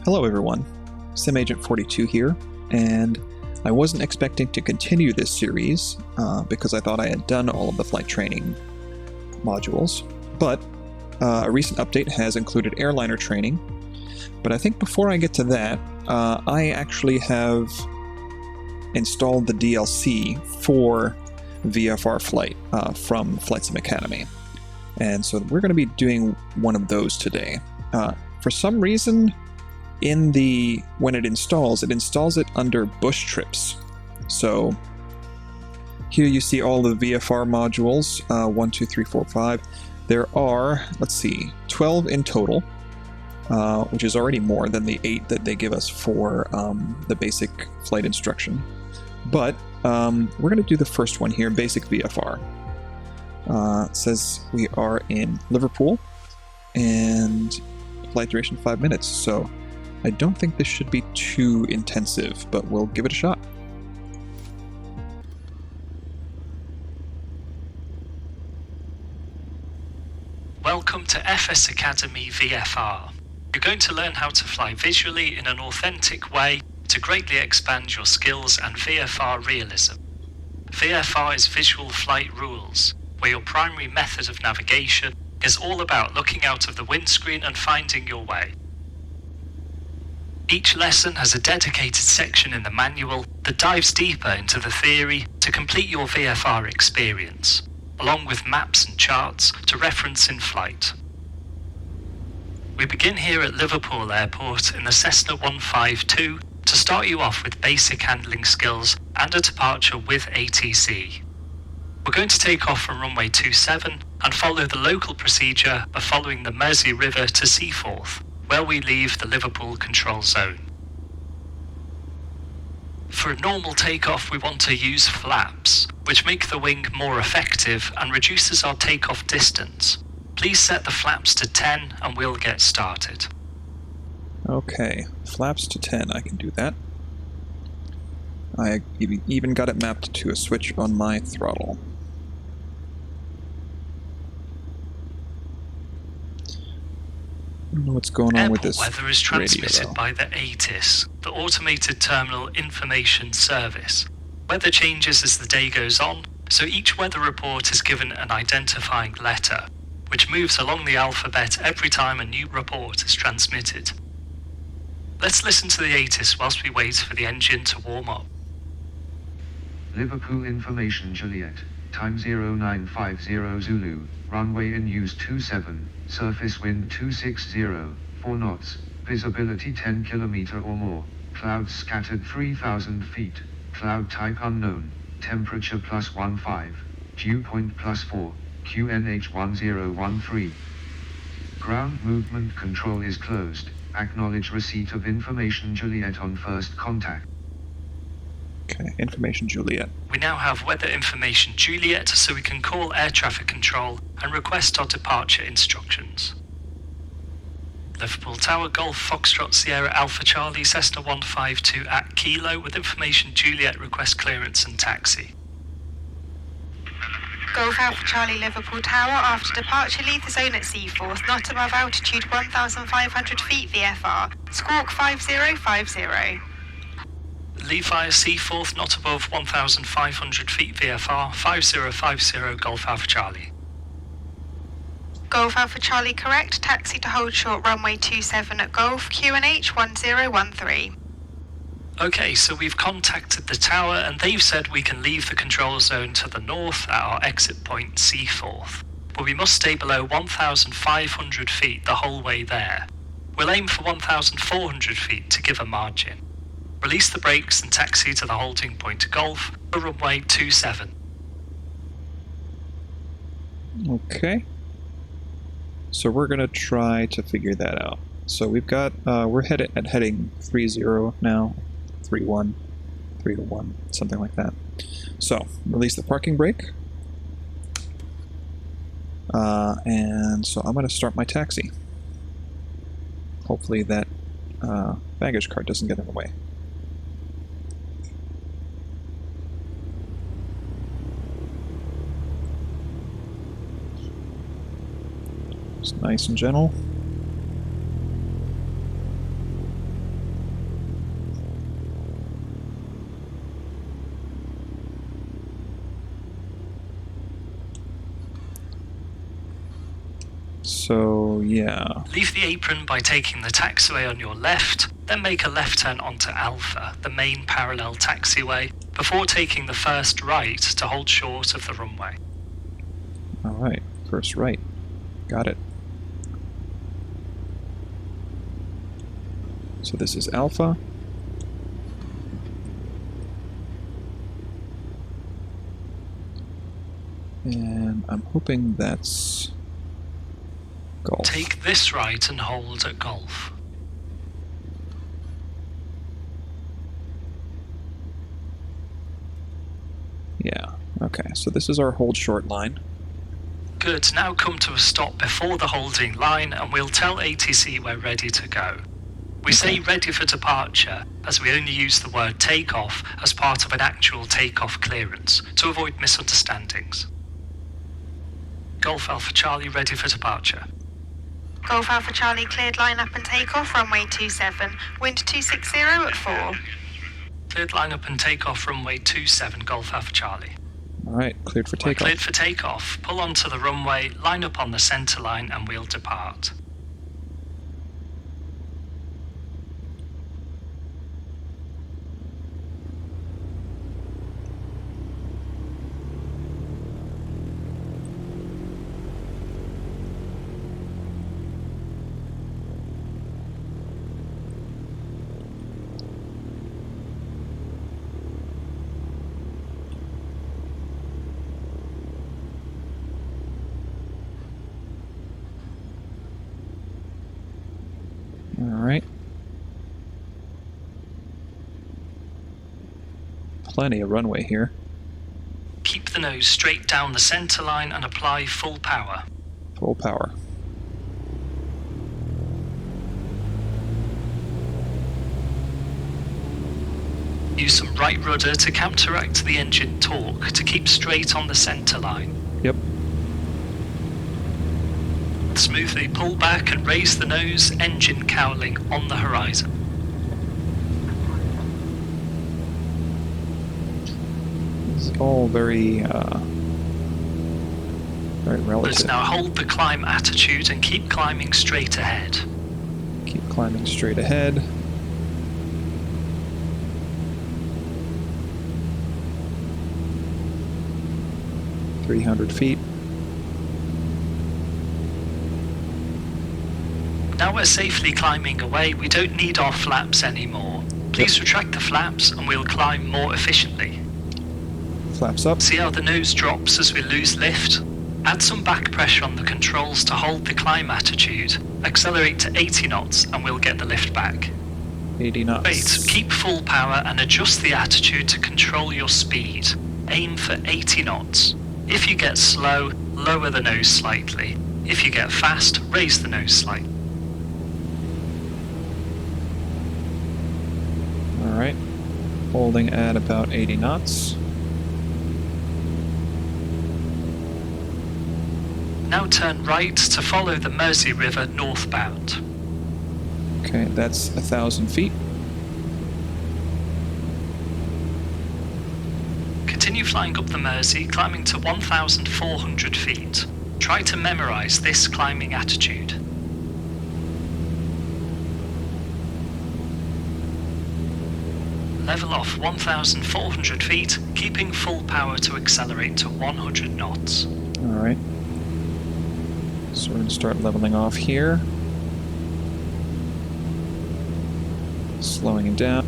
Hello everyone, SimAgent42 here, and I wasn't expecting to continue this series because I thought I had done all of the flight training modules, but a recent update has included airliner training. But I think before I get to that, I actually have installed the DLC for VFR flight from FlightSim Academy. And so we're going to be doing one of those today. For some reason, when it installs it under bush trips. So here you see all the VFR modules, 1, 2, 3, 4, 5. There are, let's see, 12 in total, which is already more than the 8 that they give us for the basic flight instruction. But we're going to do the first one here, basic VFR. It says we are in Liverpool, and flight duration 5 minutes, so I don't think this should be too intensive, but we'll give it a shot. Welcome to FS Academy VFR. You're going to learn how to fly visually in an authentic way to greatly expand your skills and VFR realism. VFR is Visual Flight Rules, where your primary method of navigation is all about looking out of the windscreen and finding your way. Each lesson has a dedicated section in the manual that dives deeper into the theory to complete your VFR experience, along with maps and charts to reference in flight. We begin here at Liverpool Airport in the Cessna 152 to start you off with basic handling skills and a departure with ATC. We're going to take off from runway 27 and follow the local procedure of following the Mersey River to Seaforth, where we leave the Liverpool control zone. For a normal takeoff, we want to use flaps, which make the wing more effective and reduces our takeoff distance. Please set the flaps to 10 and we'll get started. Okay, flaps to 10, I can do that. I even got it mapped to a switch on my throttle. I don't know what's going on with this weather is transmitted by the ATIS, the Automated Terminal Information Service. Weather changes as the day goes on, so each weather report is given an identifying letter, which moves along the alphabet every time a new report is transmitted. Let's listen to the ATIS whilst we wait for the engine to warm up. Liverpool Information Juliet, time 0950 Zulu, runway in use 27, surface wind 260, 4 knots, visibility 10 km or more, clouds scattered 3,000 feet, cloud type unknown, temperature +15, dew point +4, QNH 1013. Ground movement control is closed. Acknowledge receipt of information Juliet on first contact. Okay, information Juliet. We now have weather information Juliet, so we can call air traffic control and request our departure instructions. Liverpool Tower, Golf, Foxtrot, Sierra, Alpha Charlie, Cessna 152 at Kilo with information Juliet, request clearance and taxi. Golf Alpha Charlie, Liverpool Tower, after departure leave the zone at Seaforth, not above altitude 1,500 feet VFR, squawk 5050. Leave via Seaforth, not above 1,500 feet VFR, 5050 Golf Alpha Charlie. Golf Alpha Charlie correct, taxi to hold short runway 27 at Golf, QNH 1013. Okay, so we've contacted the tower and they've said we can leave the control zone to the north at our exit point Seaforth, but we must stay below 1,500 feet the whole way there. We'll aim for 1,400 feet to give a margin. Release the brakes and taxi to the holding point to Golf for runway 27. Okay. So we're going to try to figure that out. So we've got, we're heading 30 now. 3-1, 3-1, something like that. So, release the parking brake. And so I'm going to start my taxi. Hopefully that baggage cart doesn't get in the way. Just nice and gentle. So, yeah. Leave the apron by taking the taxiway on your left, then make a left turn onto Alpha, the main parallel taxiway, before taking the first right to hold short of the runway. Alright, first right. Got it. So this is Alpha. And I'm hoping that's Golf. Take this right and hold at Golf. Yeah, okay, so this is our hold short line. Good, now come to a stop before the holding line and we'll tell ATC we're ready to go. We say ready for departure as we only use the word takeoff as part of an actual takeoff clearance to avoid misunderstandings. Golf Alpha Charlie ready for departure. Golf Alpha Charlie cleared line up and takeoff, runway 27, wind 260 at 4. Cleared line up and takeoff, runway 27, Golf Alpha Charlie. Alright, cleared for We're takeoff. cleared for takeoff. Pull onto the runway, line up on the centre line and we'll depart. Alright. Plenty of runway here. Keep the nose straight down the centre line and apply full power. Full power. Use some right rudder to counteract the engine torque to keep straight on the centre line. Yep. Smoothly pull back and raise the nose, engine cowling on the horizon. This is all very relative. Let's now hold the climb attitude and keep climbing straight ahead. Keep climbing straight ahead. .300 feet. Now we're safely climbing away, we don't need our flaps anymore. Please retract the flaps and we'll climb more efficiently. Flaps up. See how the nose drops as we lose lift? Add some back pressure on the controls to hold the climb attitude. Accelerate to 80 knots and we'll get the lift back. 80 knots. Great, keep full power and adjust the attitude to control your speed. Aim for 80 knots. If you get slow, lower the nose slightly. If you get fast, raise the nose slightly. Alright. Holding at about 80 knots. Now turn right to follow the Mersey River northbound. Okay, that's 1,000 feet. Continue flying up the Mersey, climbing to 1,400 feet. Try to memorize this climbing attitude. Level off 1,400 feet, keeping full power to accelerate to 100 knots. Alright. So we're going to start leveling off here. Slowing it down.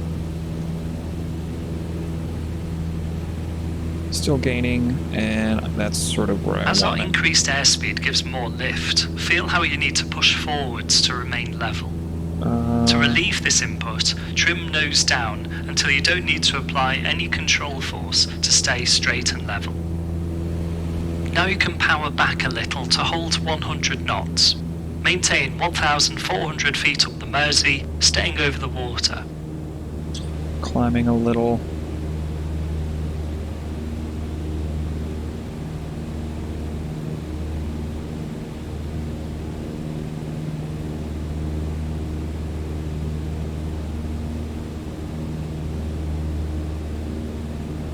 Still gaining, and that's sort of where I As our want it. increased airspeed gives more lift, feel how you need to push forwards to remain level. To relieve this input, trim nose down until you don't need to apply any control force to stay straight and level. Now you can power back a little to hold 100 knots. Maintain 1,400 feet up the Mersey, staying over the water. Climbing a little.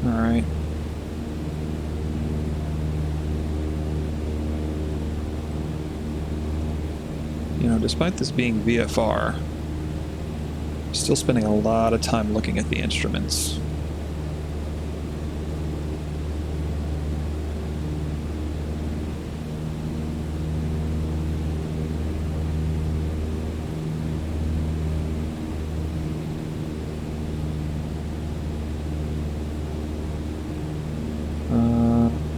Alright. Now, despite this being VFR, I'm still spending a lot of time looking at the instruments.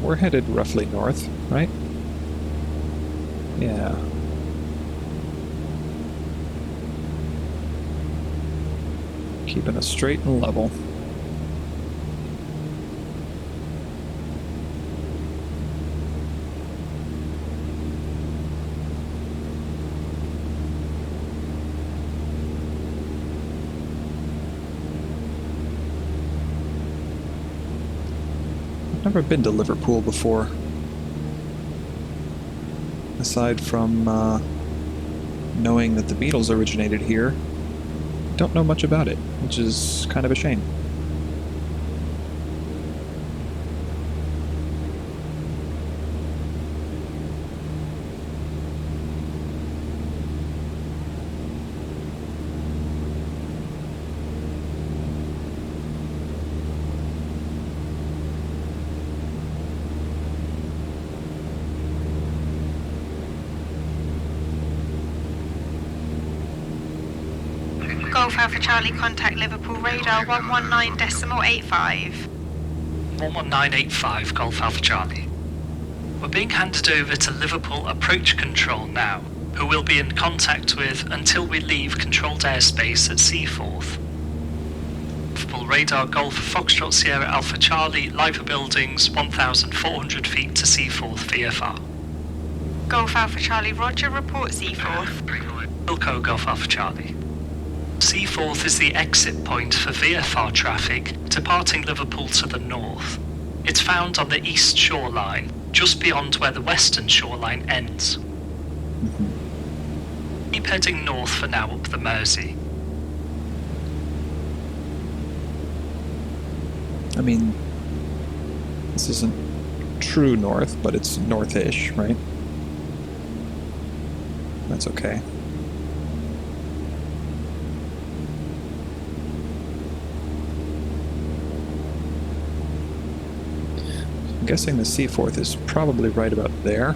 We're headed roughly north, right? Yeah. Keeping us straight and level. I've never been to Liverpool before. Aside from knowing that the Beatles originated here, don't know much about it, which is kind of a shame. Golf Alpha Charlie, contact Liverpool radar 119.85. 11985 Golf Alpha Charlie. We're being handed over to Liverpool Approach Control now, who we'll be in contact with until we leave controlled airspace at Seaforth. Liverpool radar Golf Foxtrot Sierra Alpha Charlie, live buildings 1,400 feet to Seaforth VFR. Golf Alpha Charlie, roger, report Seaforth. Wilco Golf Alpha Charlie. Seaforth is the exit point for VFR traffic departing Liverpool to the north. It's found on the east shoreline, just beyond where the western shoreline ends. Keep heading north for now up the Mersey. I mean, this isn't true north, but it's northish, right? That's okay. I'm guessing the Seaforth is probably right about there,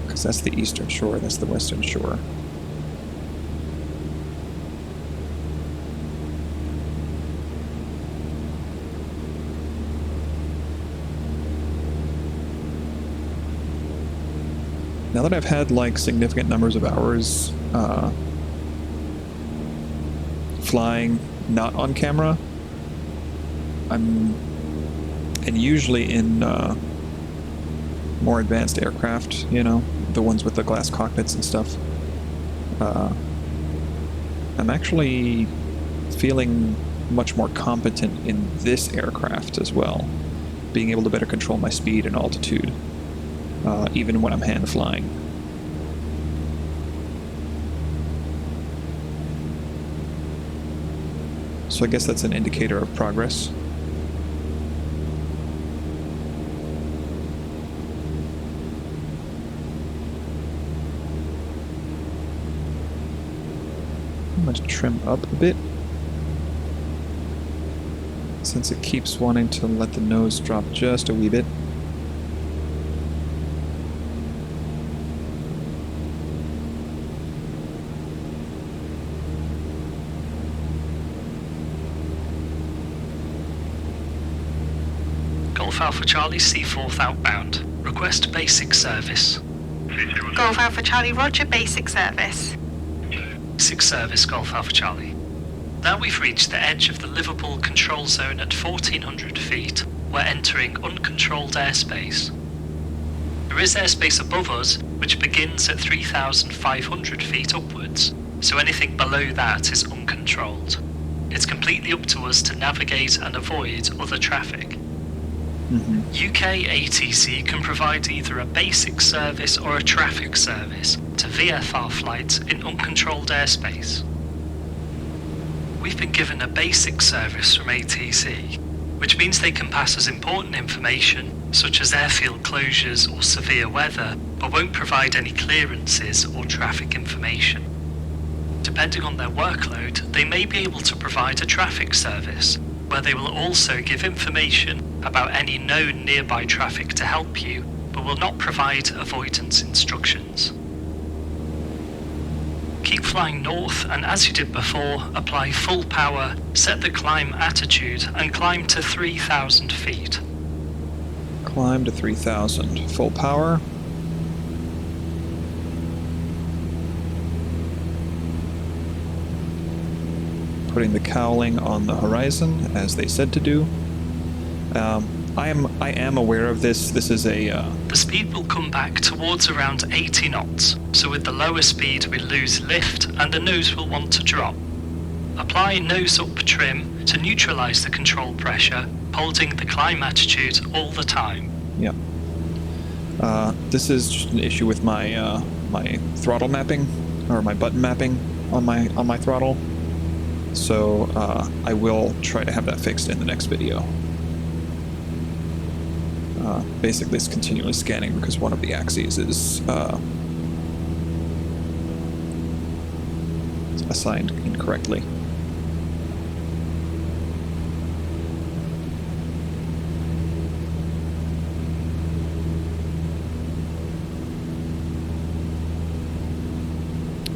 because that's the eastern shore, that's the western shore. Now that I've had like significant numbers of hours flying not on camera, and usually in more advanced aircraft, you know, the ones with the glass cockpits and stuff, I'm actually feeling much more competent in this aircraft as well, being able to better control my speed and altitude, even when I'm hand flying. So I guess that's an indicator of progress. I'm going to trim up a bit, since it keeps wanting to let the nose drop just a wee bit. Golf Alpha Charlie, Seaforth outbound. Request basic service. Golf Alpha Charlie, roger, basic service. Basic service, Golf Alpha Charlie. Now we've reached the edge of the Liverpool control zone at 1,400 feet. We're entering uncontrolled airspace. There is airspace above us, which begins at 3,500 feet upwards, so anything below that is uncontrolled. It's completely up to us to navigate and avoid other traffic. UK ATC can provide either a basic service or a traffic service to VFR flights in uncontrolled airspace. We've been given a basic service from ATC. which means they can pass as important information, such as airfield closures or severe weather, but won't provide any clearances or traffic information. Depending on their workload, they may be able to provide a traffic service, where they will also give information about any known nearby traffic to help you, but will not provide avoidance instructions. Keep flying north, and as you did before, apply full power, set the climb attitude, and climb to 3,000 feet. Climb to 3,000. Full power. Putting the cowling on the horizon, as they said to do. I am aware of this. This is a... The speed will come back towards around 80 knots, so with the lower speed we lose lift and the nose will want to drop. Apply nose up trim to neutralize the control pressure, holding the climb attitude all the time. Yeah. This is just an issue with my my throttle mapping, or my button mapping on my throttle. So I will try to have that fixed in the next video. Basically, it's continually scanning because one of the axes is assigned incorrectly.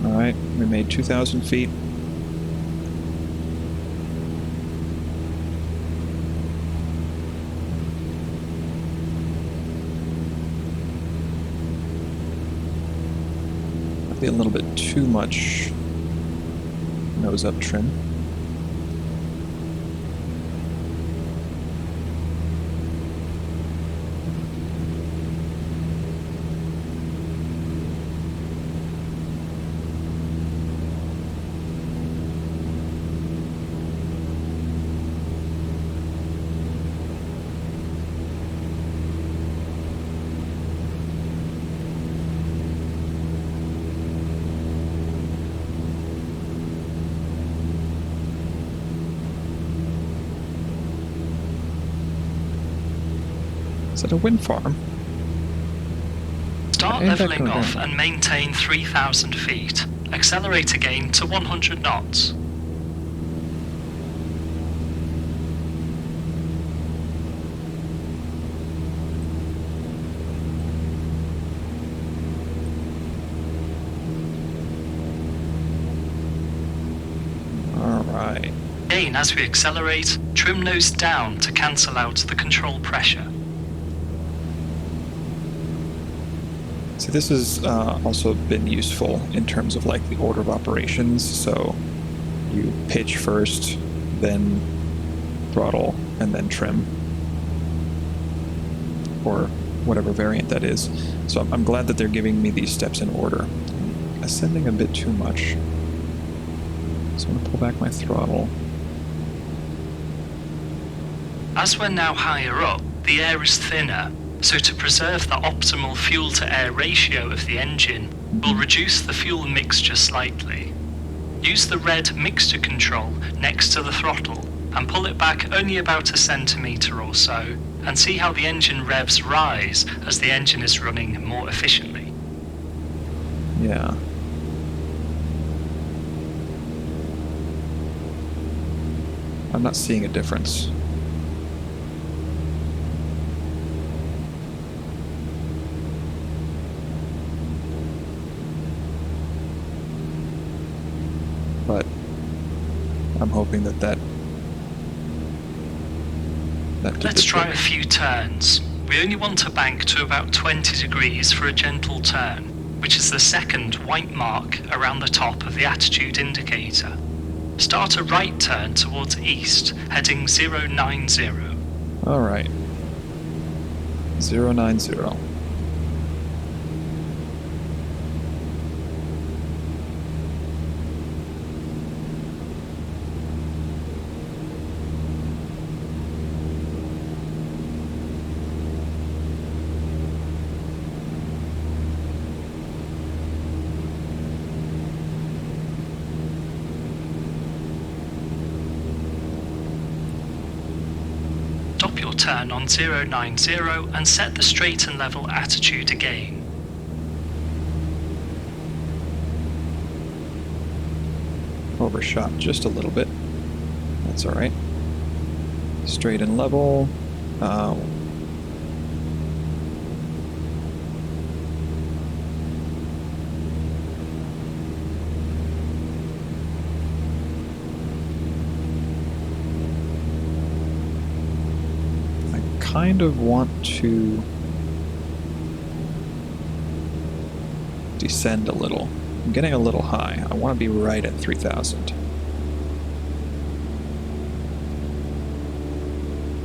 Alright, we made 2,000 feet. A little bit too much nose up trim. Is that a wind farm? Start leveling off and maintain 3,000 feet. Accelerate again to 100 knots. Alright. Again, as we accelerate, trim nose down to cancel out the control pressure. So this has also been useful in terms of like the order of operations. So you pitch first, then throttle, and then trim, or whatever variant that is. So I'm glad that they're giving me these steps in order. I'm ascending a bit too much. So I'm going to pull back my throttle. As we're now higher up, the air is thinner. So to preserve the optimal fuel-to-air ratio of the engine, we'll reduce the fuel mixture slightly. Use the red mixture control next to the throttle and pull it back only about a centimetre or so, and see how the engine revs rise as the engine is running more efficiently. Yeah. I'm not seeing a difference. But I'm hoping that Let's try a few turns. We only want to bank to about 20 degrees for a gentle turn, which is the second white mark around the top of the attitude indicator. Start a right turn towards east, heading 090. Alright. 090. turn on 090 and set the straight and level attitude again. Overshot just a little bit. That's alright. Straight and level. Kind of want to descend a little. I'm getting a little high. I want to be right at 3,000.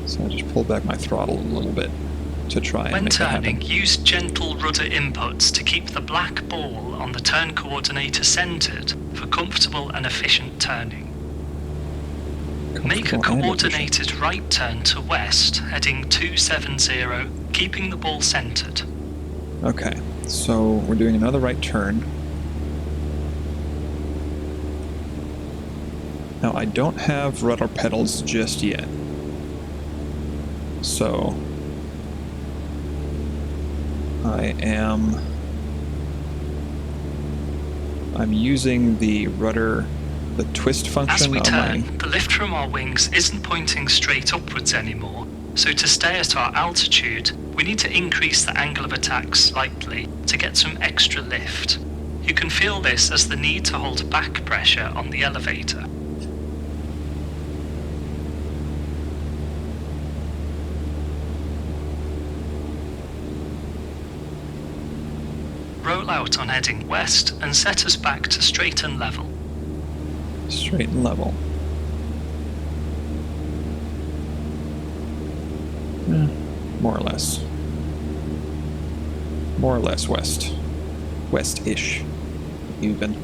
So I just pulled back my throttle a little bit to try and make that happen. When turning, use gentle rudder inputs to keep the black ball on the turn coordinator centered for comfortable and efficient turning. Make a coordinated right turn to west, heading 270, keeping the ball centered. Okay, so we're doing another right turn. Now I don't have rudder pedals just yet. So I'm using the rudder, the twist function. As we turn, the lift from our wings isn't pointing straight upwards anymore, so to stay at our altitude, we need to increase the angle of attack slightly to get some extra lift. You can feel this as the need to hold back pressure on the elevator. Roll out on heading west and set us back to straight and level. Straight and level. More or less. More or less west. West-ish, even.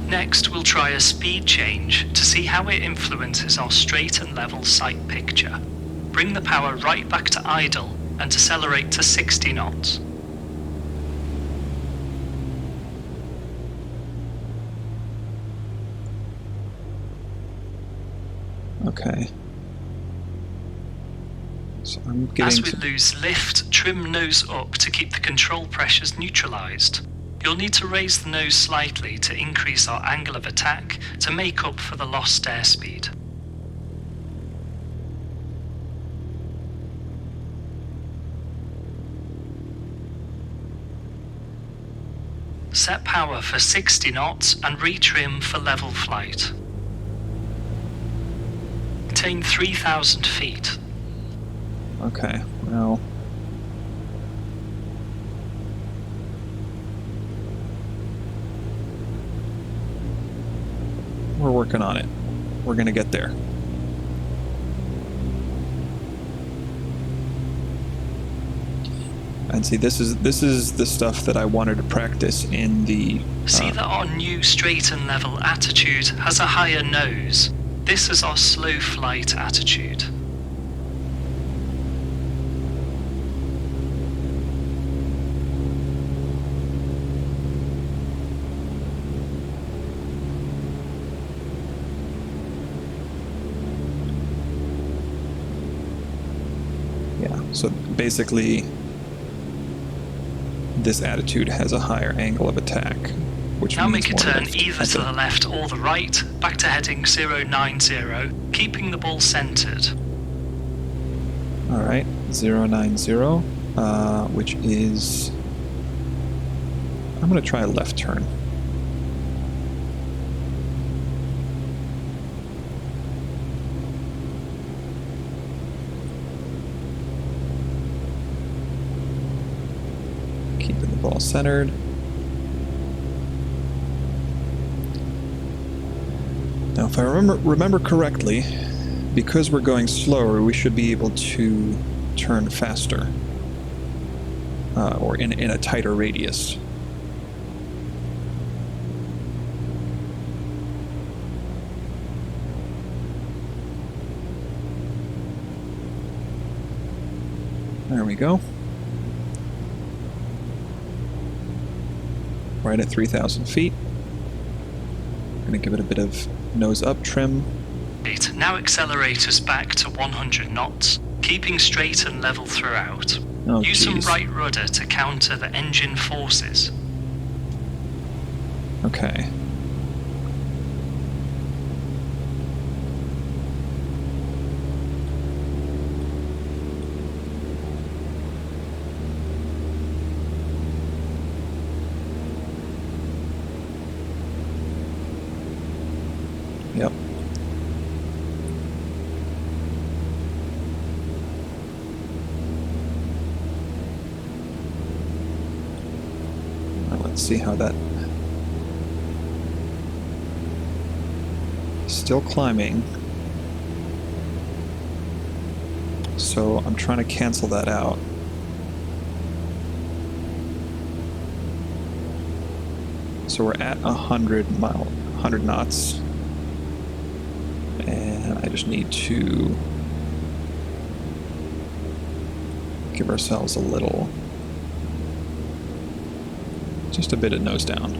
Next, we'll try a speed change to see how it influences our straight and level sight picture. Bring the power right back to idle and decelerate to 60 knots. Okay. So I'm getting As we lose lift, trim nose up to keep the control pressures neutralized. You'll need to raise the nose slightly to increase our angle of attack to make up for the lost airspeed. Set power for 60 knots and retrim for level flight. Attain 3,000 feet. Okay, well... we're working on it. We're gonna get there. And see, this is the stuff that I wanted to practice in the... See that our new straight and level attitude has a higher nose. This is our slow flight attitude. So basically, this attitude has a higher angle of attack, which now means make a turn either to the left or the right, back to heading 090, keeping the ball centered. All right, 090, which is... I'm going to try a left turn. Ball centered. Now, if I remember correctly, because we're going slower, we should be able to turn faster, or in a tighter radius. There we go. right at 3,000 feet. Going to give it a bit of nose up trim. Now accelerate us back to 100 knots, keeping straight and level throughout. Oh, Use some geez. right rudder to counter the engine forces. Okay. Yep. Well, let's see how that... Still climbing. So I'm trying to cancel that out. So we're at 100 knots. And I just need to give ourselves a little, just a bit of nose down.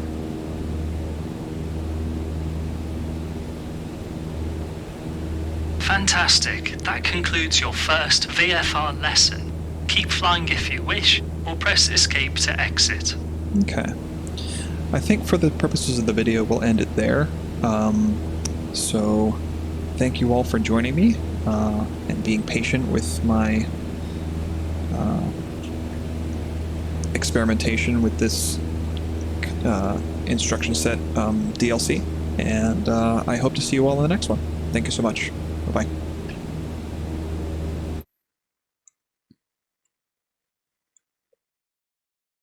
Fantastic. That concludes your first VFR lesson. Keep flying if you wish, or press escape to exit. Okay. I think for the purposes of the video, we'll end it there. So thank you all for joining me and being patient with my experimentation with this instruction set DLC. And I hope to see you all in the next one. Thank you so much. Bye-bye.